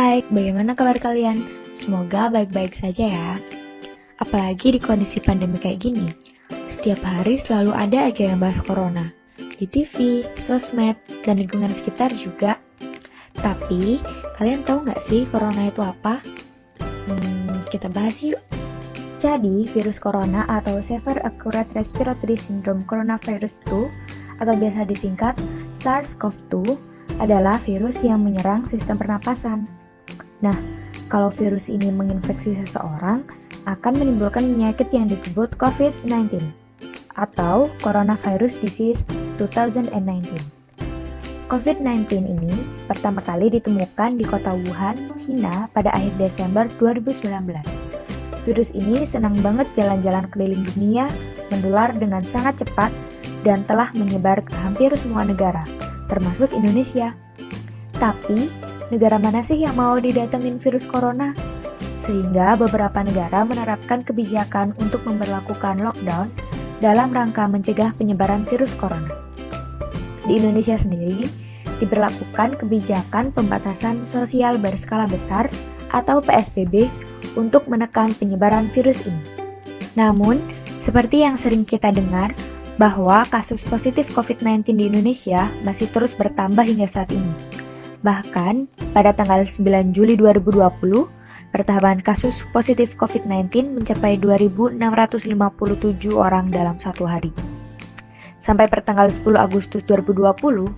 baik, bagaimana kabar kalian? Semoga baik-baik saja ya. Apalagi di kondisi pandemi kayak gini, setiap hari selalu ada aja yang bahas corona. Di TV, sosmed, dan lingkungan sekitar juga. Tapi, kalian tahu nggak sih corona itu apa? Kita bahas yuk. Jadi, virus corona atau Severe Acute Respiratory Syndrome Coronavirus 2 atau biasa disingkat SARS-CoV-2 adalah virus yang menyerang sistem pernapasan. Nah, kalau virus ini menginfeksi seseorang, akan menimbulkan penyakit yang disebut COVID-19 atau Coronavirus Disease 2019. COVID-19 ini pertama kali ditemukan di kota Wuhan, China pada akhir Desember 2019. Virus ini senang banget jalan-jalan keliling dunia, menular dengan sangat cepat, dan telah menyebar ke hampir semua negara, termasuk Indonesia. Tapi, negara mana sih yang mau didatengin virus corona? Sehingga beberapa negara menerapkan kebijakan untuk memberlakukan lockdown dalam rangka mencegah penyebaran virus corona. Di Indonesia sendiri, diberlakukan kebijakan pembatasan sosial berskala besar atau PSBB untuk menekan penyebaran virus ini. Namun, seperti yang sering kita dengar, bahwa kasus positif COVID-19 di Indonesia masih terus bertambah hingga saat ini. Bahkan, pada tanggal 9 Juli 2020, pertambahan kasus positif COVID-19 mencapai 2.657 orang dalam satu hari. Sampai pertanggal 10 Agustus 2020,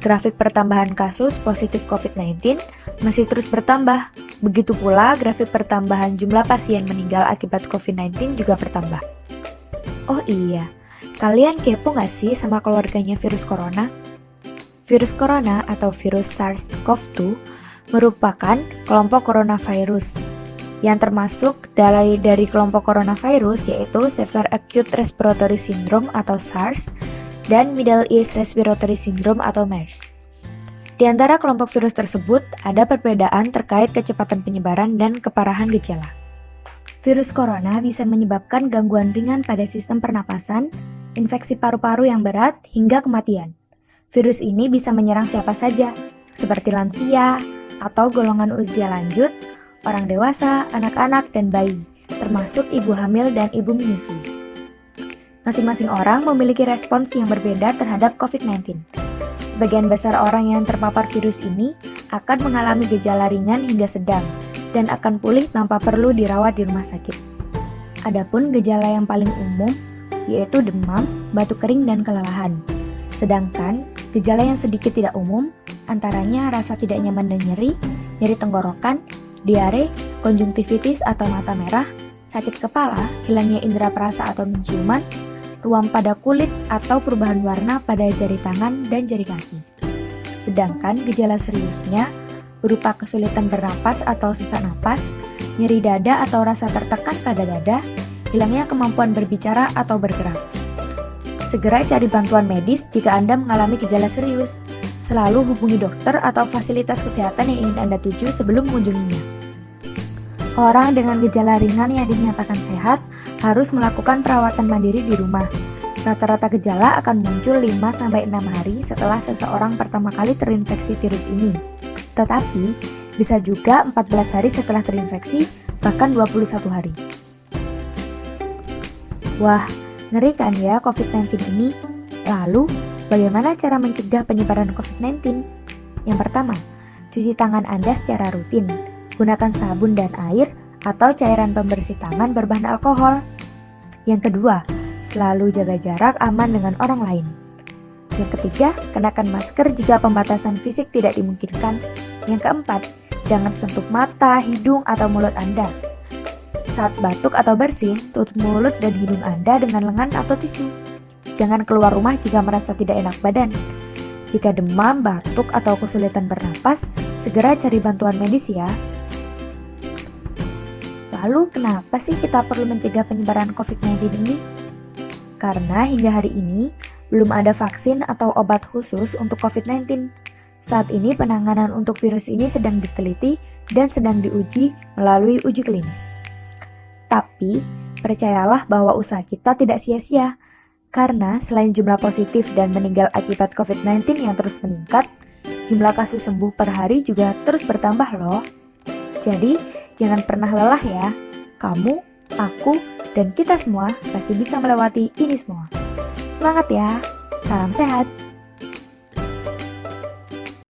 grafik pertambahan kasus positif COVID-19 masih terus bertambah. Begitu pula grafik pertambahan jumlah pasien meninggal akibat COVID-19 juga bertambah. Oh iya, kalian kepo gak sih sama keluarganya virus corona? Virus corona atau virus SARS-CoV-2 merupakan kelompok coronavirus yang termasuk dari kelompok coronavirus yaitu Severe Acute Respiratory Syndrome atau SARS dan Middle East Respiratory Syndrome atau MERS. Di antara kelompok virus tersebut ada perbedaan terkait kecepatan penyebaran dan keparahan gejala. Virus corona bisa menyebabkan gangguan ringan pada sistem pernapasan, infeksi paru-paru yang berat, hingga kematian. Virus ini bisa menyerang siapa saja, seperti lansia atau golongan usia lanjut, orang dewasa, anak-anak, dan bayi, termasuk ibu hamil dan ibu menyusui. Masing-masing orang memiliki respons yang berbeda terhadap COVID-19. Sebagian besar orang yang terpapar virus ini akan mengalami gejala ringan hingga sedang dan akan pulih tanpa perlu dirawat di rumah sakit. Adapun gejala yang paling umum yaitu demam, batuk kering, dan kelelahan. Sedangkan gejala yang sedikit tidak umum antaranya rasa tidak nyaman dan nyeri tenggorokan, diare, konjungtivitis atau mata merah, sakit kepala, hilangnya indera perasa atau penciuman, ruam pada kulit atau perubahan warna pada jari tangan dan jari kaki. Sedangkan gejala seriusnya berupa kesulitan bernapas atau sesak napas, nyeri dada atau rasa tertekan pada dada, hilangnya kemampuan berbicara atau bergerak. Segera cari bantuan medis jika Anda mengalami gejala serius. Selalu hubungi dokter atau fasilitas kesehatan yang ingin Anda tuju sebelum mengunjunginya. Orang dengan gejala ringan yang dinyatakan sehat harus melakukan perawatan mandiri di rumah. Rata-rata gejala akan muncul 5-6 hari setelah seseorang pertama kali terinfeksi virus ini. Tetapi, bisa juga 14 hari setelah terinfeksi, bahkan 21 hari. Wah, ngeri kan ya COVID-19 ini? Lalu, bagaimana cara mencegah penyebaran COVID-19? Yang pertama, cuci tangan Anda secara rutin. Gunakan sabun dan air atau cairan pembersih tangan berbahan alkohol. Yang kedua, selalu jaga jarak aman dengan orang lain. Yang ketiga, kenakan masker jika pembatasan fisik tidak dimungkinkan. Yang keempat, jangan sentuh mata, hidung, atau mulut Anda. Saat batuk atau bersin, tutup mulut dan hidung Anda dengan lengan atau tisu. Jangan keluar rumah jika merasa tidak enak badan. Jika demam, batuk, atau kesulitan bernapas, segera cari bantuan medis ya. Lalu kenapa sih kita perlu mencegah penyebaran COVID-19 ini? Karena hingga hari ini belum ada vaksin atau obat khusus untuk COVID-19. Saat ini penanganan untuk virus ini sedang diteliti dan sedang diuji melalui uji klinis. Tapi, percayalah bahwa usaha kita tidak sia-sia. Karena selain jumlah positif dan meninggal akibat COVID-19 yang terus meningkat, jumlah kasus sembuh per hari juga terus bertambah loh. Jadi, jangan pernah lelah ya. Kamu, aku, dan kita semua pasti bisa melewati ini semua. Semangat ya, salam sehat.